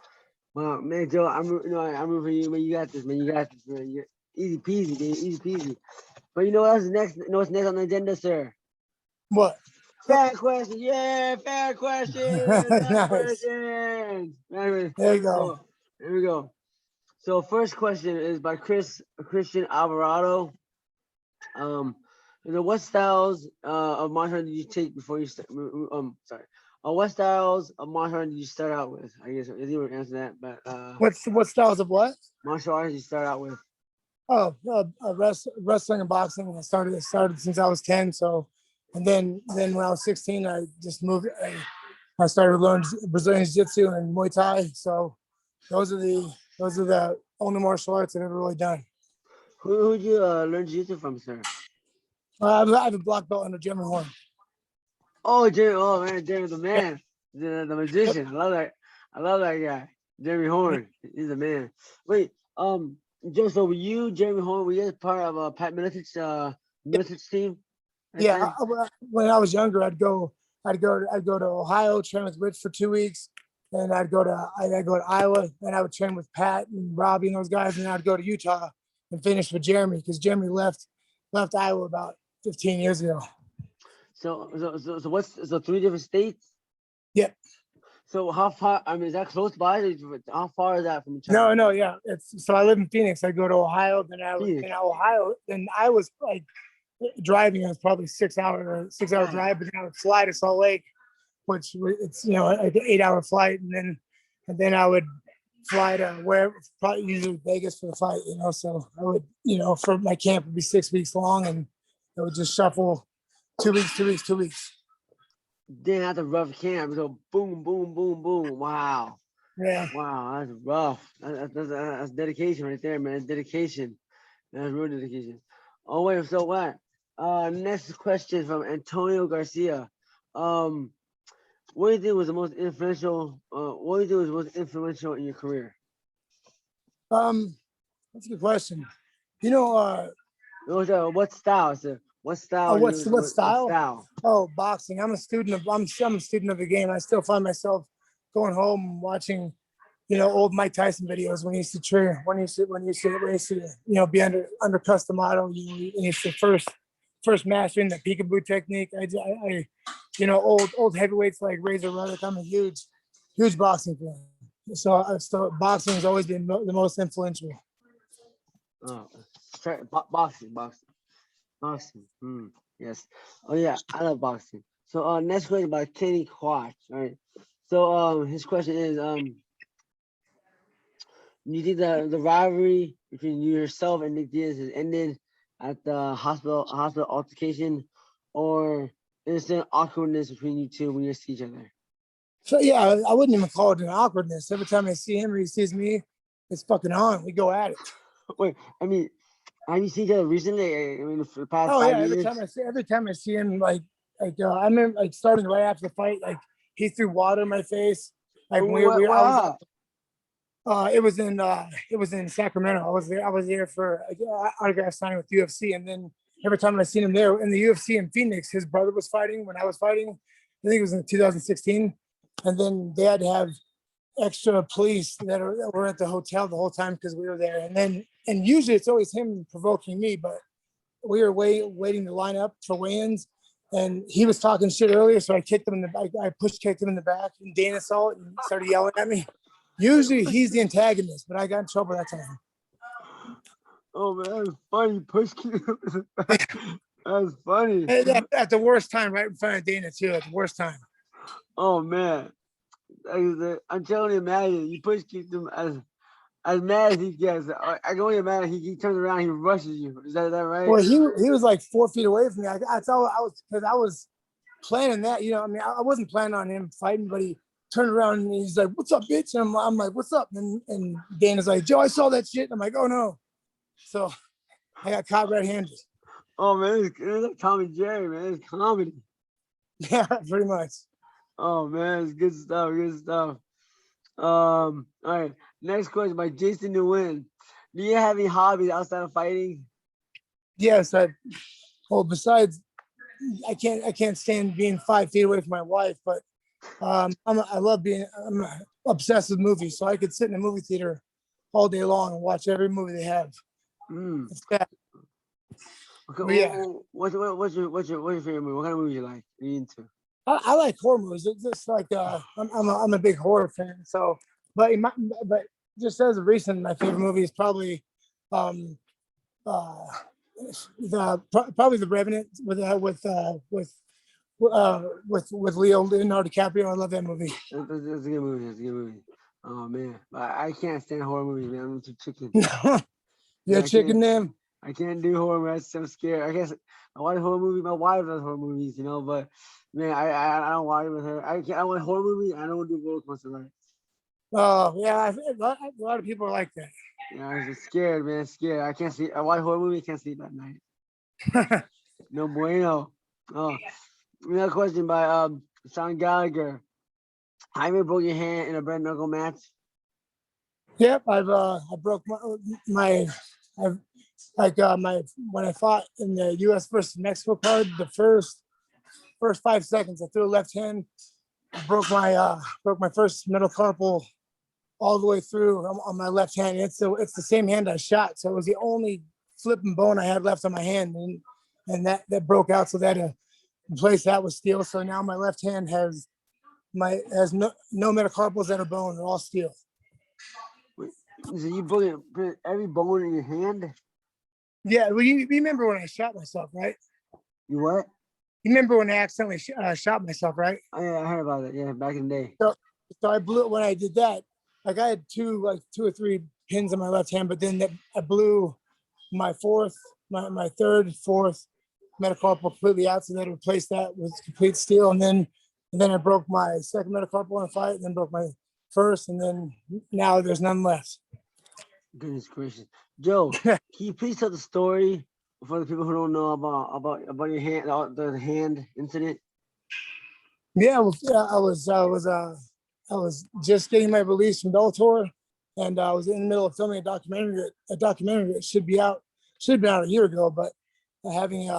Speaker 1: Wow, man, Joe, I'm rooting for you, man. You got this, man. Man. Easy peasy, baby. Easy peasy. But you know what else is next? You know what's next on the agenda, sir?
Speaker 2: What?
Speaker 1: Fair question. Yeah, fair question.
Speaker 2: Nice.
Speaker 1: Question.
Speaker 2: There you go.
Speaker 1: There we go. So first question is by Christian Alvarado. What styles of martial art did you take before you what styles of martial art did you start out with? I guess you would answer that, but
Speaker 2: what styles of what?
Speaker 1: Martial arts did you start out with?
Speaker 2: Oh, wrestling and boxing. I started since I was 10. So, and then when I was 16, I just moved. I started learning Brazilian Jiu-Jitsu and Muay Thai. So, those are the only martial arts I've ever really done.
Speaker 1: Who'd you learn Jiu-Jitsu from, sir?
Speaker 2: I have a black belt under Jeremy Horn.
Speaker 1: Oh, Jeremy! Oh man, Jeremy the man, the magician. I love that guy, Jeremy Horn. He's the man. Wait, Joe, so were you, Jeremy Horn, were you part of Pat Militich's team? Right
Speaker 2: Yeah, when I was younger, I'd go to Ohio, train with Rich for 2 weeks, and I'd go to Iowa, and I would train with Pat and Robbie and those guys, and I'd go to Utah and finish with Jeremy because Jeremy left Iowa about 15 years ago.
Speaker 1: So what's 3 different states?
Speaker 2: Yep.
Speaker 1: So how far? I mean, is that close by? How far is that from each other?
Speaker 2: No, yeah. So I live in Phoenix. I go to Ohio, then I was like driving. It was probably 6 hour drive, but then I would fly to Salt Lake, which it's like an 8-hour flight, and then I would fly to where probably usually Vegas for the fight. So I would for my camp would be 6 weeks long, and I would just shuffle 2 weeks, 2 weeks, 2 weeks.
Speaker 1: Then at the rough camp, so boom, boom, boom, boom. Wow.
Speaker 2: Yeah.
Speaker 1: Wow, that's rough. That's dedication right there, man. Dedication. That's real dedication. Oh wait, so what? Next question from Antonio Garcia. What do you think was the most influential? What do you think was most influential in your career?
Speaker 2: That's a good question.
Speaker 1: What style, sir? What style?
Speaker 2: What style?
Speaker 1: What style?
Speaker 2: Oh, boxing. I'm a student of the game. I still find myself going home and watching, old Mike Tyson videos when he used to train, when he used to, be under custom auto. He used to first mastering the peekaboo technique. I old heavyweights like Razor Ruddock. I'm a huge boxing fan. So boxing has always been the most influential.
Speaker 1: Oh, boxing. Boxing. Yes. Oh yeah, I love boxing. So next question by Kenny Quatch. All right. So his question is you think the rivalry between yourself and Nick Diaz has ended at the hospital altercation, or is there awkwardness between you two when you see each other?
Speaker 2: So yeah, I wouldn't even call it an awkwardness. Every time I see him or he sees me, it's fucking on. We go at it.
Speaker 1: Wait, I mean, have you seen each other recently? I mean, for the past 5 years?
Speaker 2: Every time I see him, like I remember like starting right after the fight, like he threw water in my face. Like I was
Speaker 1: What?
Speaker 2: it was in Sacramento. I was there for autograph signing with UFC, and then every time I seen him there in the UFC in Phoenix, his brother was fighting when I was fighting. I think it was in 2016, and then they had to have extra police that were at the hotel the whole time because we were there. And usually it's always him provoking me, but we were waiting to line up for weigh-ins, and he was talking shit earlier, so I kicked him in the back. I kicked him in the back, and Dana saw it and started yelling at me. Usually he's the antagonist, but I got in trouble that time.
Speaker 1: Oh man, that was funny. Push kick. That was funny.
Speaker 2: At the worst time, right in front of Dana too. At the worst time.
Speaker 1: Oh man, I'm telling you, imagine you push kick him as mad as he gets. I can only imagine he turns around, he rushes you. Is that right?
Speaker 2: Well, he was like 4 feet away from me. I thought I was planning that. You know, I mean, I wasn't planning on him fighting, but he turned around and he's like, "What's up, bitch?" And I'm like, "What's up?" And Dana's like, "Joe, I saw that shit." And I'm like, "Oh no!" So I got caught red-handed.
Speaker 1: Oh man, it's like Tom and Jerry, man. It's comedy.
Speaker 2: Yeah, pretty much.
Speaker 1: Oh man, it's good stuff. Good stuff. All right. Next question by Jason Nguyen. Do you have any hobbies outside of fighting?
Speaker 2: Yes, besides, I can't stand being 5 feet away from my wife, but I'm obsessed with movies, so I could sit in a movie theater all day long and watch every movie they have.
Speaker 1: Mm.
Speaker 2: It's that.
Speaker 1: Okay.
Speaker 2: But yeah,
Speaker 1: What's your favorite movie? What kind of movie you like? Are you into?
Speaker 2: I like horror movies. It's just like I'm a big horror fan. So, but just as of recent, my favorite movie is probably um uh probably The Revenant with Leonardo DiCaprio. I love that movie.
Speaker 1: That's a good movie. That's a good movie. Oh man, I can't stand horror movies, man. I'm too chicken.
Speaker 2: You're
Speaker 1: Yeah,
Speaker 2: a chicken name.
Speaker 1: I can't do horror movies. I'm scared. I guess I watch horror movies. My wife does horror movies, but man, I don't watch it with her. I can't. I want horror movies. I don't want to do roller coaster rides.
Speaker 2: Oh yeah, a lot of people are like
Speaker 1: Yeah, I'm just scared, man. Scared. I can't sleep. I watch horror movie. Can't sleep at night.
Speaker 2: that.
Speaker 1: No bueno. Oh, another question by Sean Gallagher. Have you ever broke your hand in a bare knuckle match?
Speaker 2: Yep, I broke my I've my when I fought in the U.S. versus Mexico card, the first 5 seconds I threw a left hand, broke my first metacarpal all the way through on my left hand. It's the same hand I shot, so it was the only flipping bone I had left on my hand, and that broke out. So that replace that with steel. So now my left hand has no metacarpals that are bone; they're all steel.
Speaker 1: Wait, so you broke every bone in your hand?
Speaker 2: Yeah, well, you remember when I shot myself, right?
Speaker 1: You what?
Speaker 2: You remember when I accidentally shot myself, right?
Speaker 1: Oh yeah, I heard about it. Yeah, back in the day.
Speaker 2: So I blew when I did that. Like I had two or three pins in my left hand, but then I blew my third, fourth metacarpal completely out, so that replaced that with complete steel, and then I broke my second metacarpal in a fight, and then broke my first, and then now there's none left.
Speaker 1: Goodness gracious, Joe, can you please tell the story for the people who don't know about your hand, the hand incident?
Speaker 2: Yeah, well, I was just getting my release from Bellator, and I was in the middle of filming a documentary. A documentary that should have been out a year ago, but having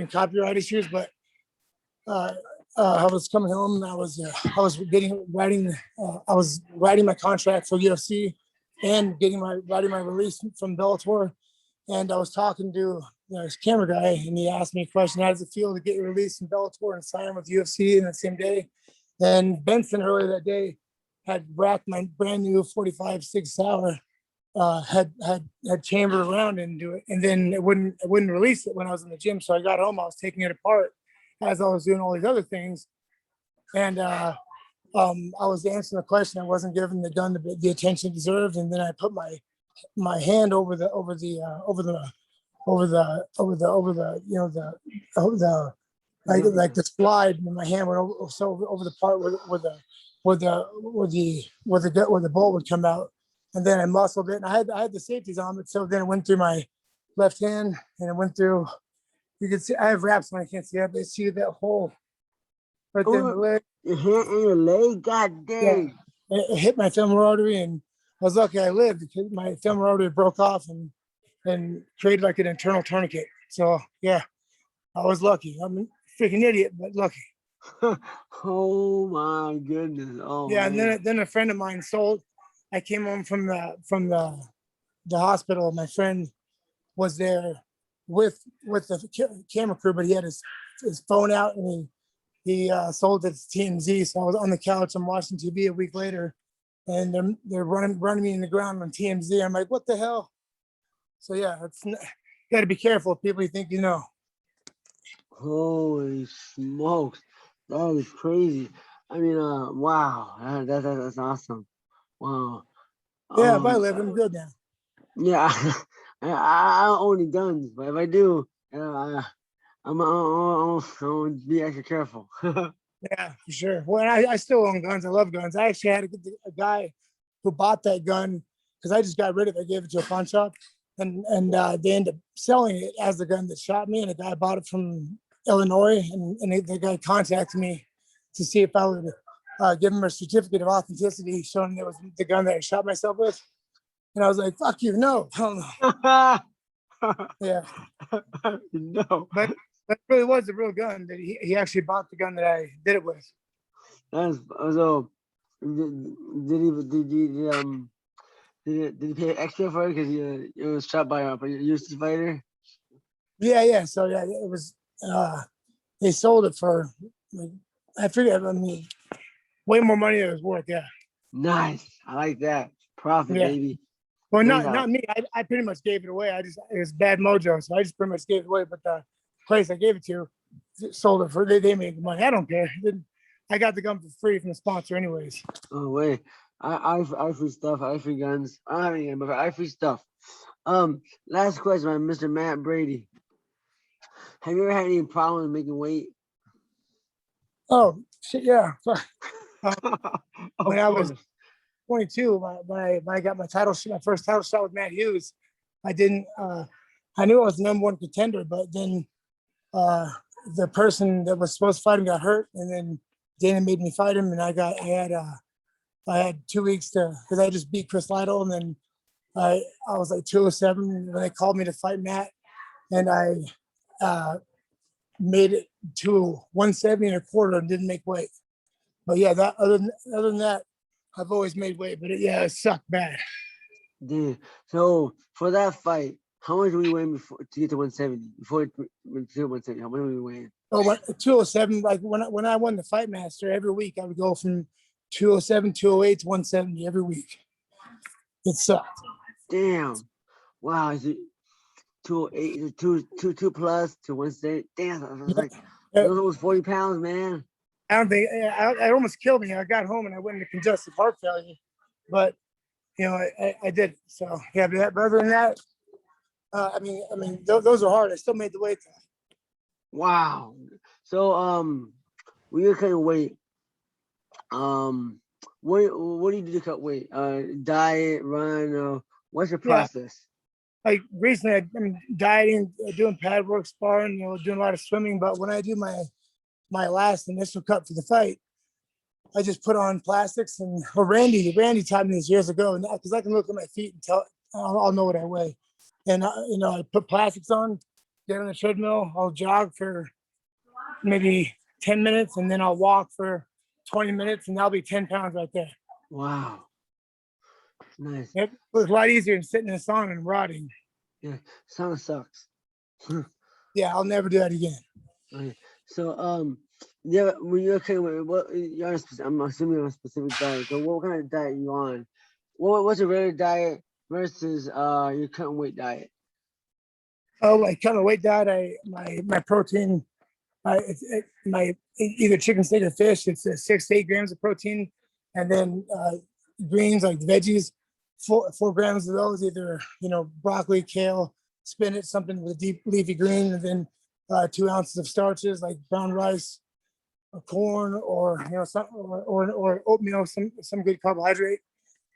Speaker 2: copyright issues. But I was coming home, and I was writing my contract for UFC and writing my release from Bellator, and I was talking to this camera guy, and he asked me a question: "How does it feel to get your release from Bellator and sign with UFC in the same day?" And Benson earlier that day had racked my brand new 45 Sig Sauer, had chambered around into it, and then it wouldn't release it when I was in the gym. So I got home, I was taking it apart as I was doing all these other things, and I was answering the question. I wasn't giving the gun the attention it deserved, and then I put my hand over the like the slide, and my hand went over the part where the bolt would come out, and then I muscled it, and I had the safeties on it, so then it went through my left hand, and it went through. You can see I have wraps when I can't see it, but see that hole right there in the
Speaker 1: Oh,
Speaker 2: leg.
Speaker 1: your hand and your leg. God
Speaker 2: Yeah,
Speaker 1: dang.
Speaker 2: it hit my femoral artery, and I was lucky I lived because my femoral artery broke off and created like an internal tourniquet. So yeah, I was lucky. I'm a freaking idiot, but lucky.
Speaker 1: Oh my goodness. Oh
Speaker 2: Yeah, and
Speaker 1: man.
Speaker 2: then a friend of mine sold. I came home from the hospital. My friend was there with the camera crew, but he had his phone out and he sold it to TMZ. So I was on the couch. I'm watching TV a week later, and they're running me in the ground on TMZ. I'm like, what the hell? So yeah, you got to be careful of people you think you know.
Speaker 1: Holy smokes. That is crazy. I mean, wow. That's awesome. Wow.
Speaker 2: Yeah, if I
Speaker 1: Um,
Speaker 2: live, I'm good now.
Speaker 1: yeah, I don't own any guns, but if I do, I'm gonna be extra careful.
Speaker 2: Yeah, for sure. Well, I still own guns. I love guns. I actually had a guy who bought that gun because I just got rid of it. I gave it to a pawn shop, and they ended up selling it as the gun that shot me. And the guy bought it from Illinois, and the guy contacted me to see if I would give him a certificate of authenticity showing it was the gun that I shot myself with. And I was like, "Fuck you, no, hell no." Yeah,
Speaker 1: No,
Speaker 2: but that really was a real gun that he actually bought the gun that I did it with.
Speaker 1: that's so. Did he pay extra for it because it was shot by a UFC fighter?
Speaker 2: Yeah, yeah. So yeah, it was. They sold it for, like, I forget. I mean, way more money than it was worth. Yeah,
Speaker 1: Nice. I like that. Profit,
Speaker 2: yeah.
Speaker 1: baby.
Speaker 2: Well,
Speaker 1: Nice.
Speaker 2: not me. I pretty much gave it away. It was bad mojo, so I just pretty much gave it away. But the place I gave it to sold it for. They made the money. I don't care. I got the gun for free from the sponsor, anyways.
Speaker 1: Oh wait. I free stuff. I free guns. I don't have any gun, but I free stuff. Last question, by Mr. Matt Brady. Have you ever had any problems making weight?
Speaker 2: Oh shit, yeah. Uh, when
Speaker 1: Of
Speaker 2: I was
Speaker 1: course.
Speaker 2: 22, when I got my first title shot with Matt Hughes, I didn't. I knew I was the number one contender, but then uh, the person that was supposed to fight him got hurt, and then Dana made me fight him, and I had 2 weeks to because I just beat Chris Lytle, and then I was like 207 when they called me to fight Matt, and I uh, made it to 170 and a quarter and didn't make weight. But yeah, that other than that, I've always made weight, but yeah, it sucked bad.
Speaker 1: Damn. So for that fight, how much were you weighing before to get to 170? Before you went to 170, how much were you weighing?
Speaker 2: So 207, like when I won the Fight Master, every week I would go from 207, 208 to 170 every week. It sucked.
Speaker 1: Damn. Wow. Is it 208, two plus to 170? Damn, I was like,
Speaker 2: Uh,
Speaker 1: those almost 40 pounds, man.
Speaker 2: I don't think I almost killed me. I got home and I went into congestive heart failure, but I did. So yeah, but other than that, those are hard. I still made the weight.
Speaker 1: Wow. So when you're cutting weight, um, what do you do to cut weight? Diet, run, what's your
Speaker 2: Yeah,
Speaker 1: process?
Speaker 2: like recently I'm dieting, doing pad work, sparring, doing a lot of swimming. But when I do my last initial cut for the fight, I just put on plastics and Randy taught me this years ago, and because I can look at my feet and tell I'll know what I weigh. And I put plastics on, get on the treadmill, I'll jog for maybe 10 minutes, and then I'll walk for 20 minutes, and that'll be 10 pounds right there.
Speaker 1: Wow. Nice.
Speaker 2: It was a lot easier than sitting in the sauna and rotting.
Speaker 1: Yeah. Sound sucks.
Speaker 2: Yeah, I'll never do that again.
Speaker 1: Okay. So yeah, when you're cutting weight, you're on a specific, I'm assuming you're on a specific diet. So what kind of diet you on? What's a regular diet versus your cutting weight diet?
Speaker 2: Oh, like kind of weight diet. My protein, my either chicken, steak, or fish. It's 6 to 8 grams of protein, and then greens like veggies, 4 grams of those. Either broccoli, kale, spinach, something with a deep leafy green, and then 2 ounces of starches like brown rice, or corn, or or oatmeal, some good carbohydrate.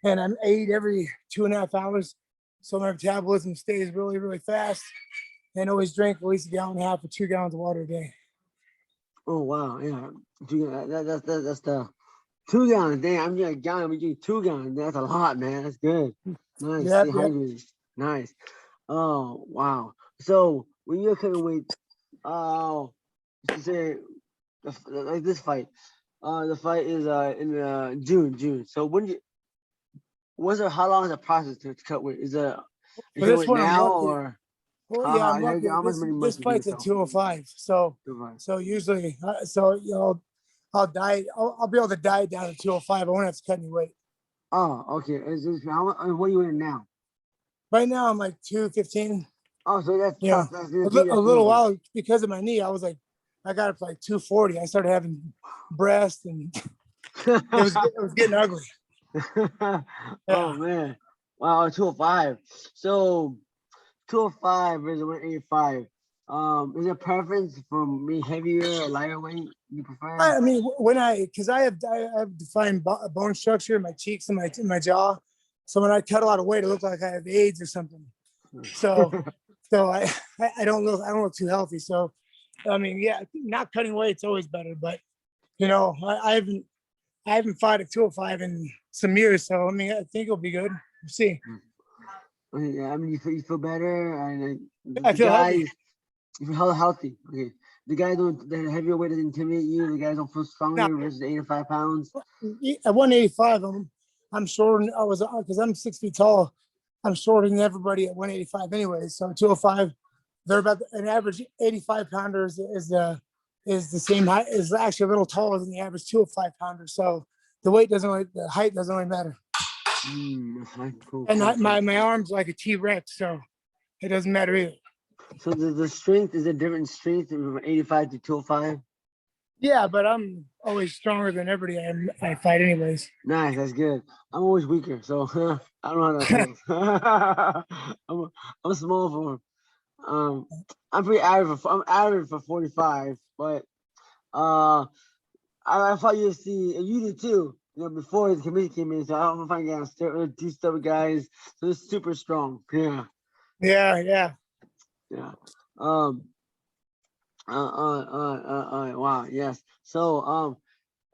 Speaker 2: And I eat every 2.5 hours, so my metabolism stays really really fast. And always drink at least a gallon and a half or 2 gallons of water a day.
Speaker 1: Oh wow, yeah. That's the 2 gallons. Dang, I'm doing a gallon. We do 2 gallons. That's a lot, man. That's good. Nice.
Speaker 2: Yep,
Speaker 1: Stay
Speaker 2: yep.
Speaker 1: hydrated. Nice. Oh wow. So when you're cutting weight, oh, to say like this fight. The fight is in June. So when you how long is the process to cut weight? Is it you
Speaker 2: For
Speaker 1: cut
Speaker 2: this
Speaker 1: weight
Speaker 2: one, I'm
Speaker 1: now
Speaker 2: lucky.
Speaker 1: or
Speaker 2: Well, yeah, I'm lucky.
Speaker 1: how much
Speaker 2: This
Speaker 1: money you give
Speaker 2: fight's at
Speaker 1: yourself?
Speaker 2: 205. So usually, I'll be able to diet down to 205. I won't have to cut any weight.
Speaker 1: Oh, okay. Is this what are you in now?
Speaker 2: Right now, I'm like 215.
Speaker 1: Oh, so that's
Speaker 2: You
Speaker 1: tough.
Speaker 2: know,
Speaker 1: That's
Speaker 2: a
Speaker 1: that's
Speaker 2: little
Speaker 1: doable.
Speaker 2: while because of my knee. I was like, I got up to like 240. I started having breast, and it was getting ugly.
Speaker 1: Oh
Speaker 2: Yeah.
Speaker 1: man. Wow, 205. So 205 versus 185. Is there a preference for me heavier or lighter weight you prefer?
Speaker 2: I mean, because I have defined bone structure in my cheeks and my jaw. So when I cut a lot of weight, it looks like I have AIDS or something. So I don't look too healthy. So I mean, yeah, not cutting weight's always better, but I haven't fought at 205 in some years. So I mean, I think it'll be good. We'll see.
Speaker 1: Okay, I mean, you feel better, and
Speaker 2: I
Speaker 1: the
Speaker 2: feel healthy.
Speaker 1: guys, you feel healthy. Okay, the guys don't the heavier weight doesn't intimidate you. The guys don't feel
Speaker 2: Now
Speaker 1: stronger versus 85 pounds.
Speaker 2: at 185, I'm short. I was because I'm 6 feet tall. I'm shorter than everybody at 185 anyway. So 205, they're about an average 85 pounders is the same height, is actually a little taller than the average 205 pounder. So the height doesn't really matter.
Speaker 1: Cool,
Speaker 2: And
Speaker 1: cool, cool.
Speaker 2: my arm's like a T-Rex, so it doesn't matter either.
Speaker 1: So the strength is a different strength from 85 to 205.
Speaker 2: Yeah, but I'm always stronger than everybody I fight anyways.
Speaker 1: Nice, that's good. I'm always weaker, so I don't know how that feels. I'm small for I'm pretty average I'm average for 45, but uh I thought you'd see, and you did too. You know, before the committee came in, so I don't find guys, two stubborn guys, so they're super strong. Yeah,
Speaker 2: Yeah, yeah.
Speaker 1: yeah. Um. Wow. Yes. So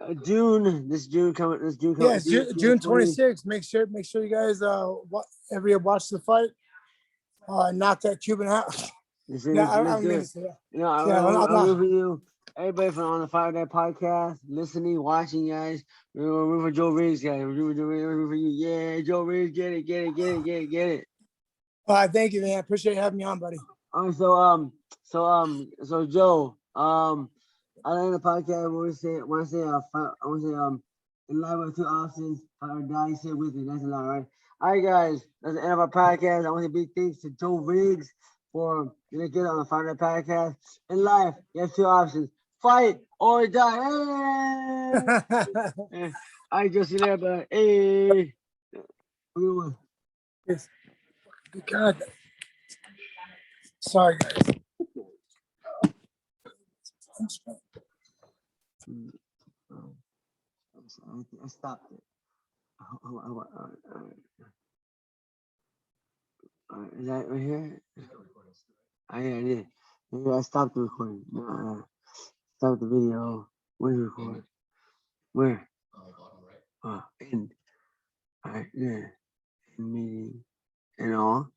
Speaker 1: this June coming,
Speaker 2: Yes,
Speaker 1: June
Speaker 2: June
Speaker 1: 20.
Speaker 2: 26th. Make sure you guys watch the fight. Knock that Cuban out. No, I
Speaker 1: Let's
Speaker 2: don't
Speaker 1: do
Speaker 2: mean
Speaker 1: it.
Speaker 2: to say that.
Speaker 1: You know,
Speaker 2: Yeah,
Speaker 1: I'm rooting for you. Everybody from on the Fire Day podcast, listening, watching, guys. We're rooting for Joe Riggs, guys. We're rooting for you. Yeah, Joe Riggs, get it.
Speaker 2: thank you, man. I appreciate you having me on, buddy.
Speaker 1: So Joe, I end the podcast. I want to say, in life with two options, fight or die. Sit with me. That's a lot, right? All right, guys. That's the end of our podcast. I want to say big thanks to Joe Riggs for get on the Fight Night podcast. In life, you have two options: fight or die. Hey. All right, Joe. See you later, but hey. Good one.
Speaker 2: Yes. God, sorry, guys.
Speaker 1: I stopped it. Is that right here? Yeah, I did. Maybe I stopped the recording. Stop the video. Where's the record? Where? End. Alright, yeah. End meeting and all.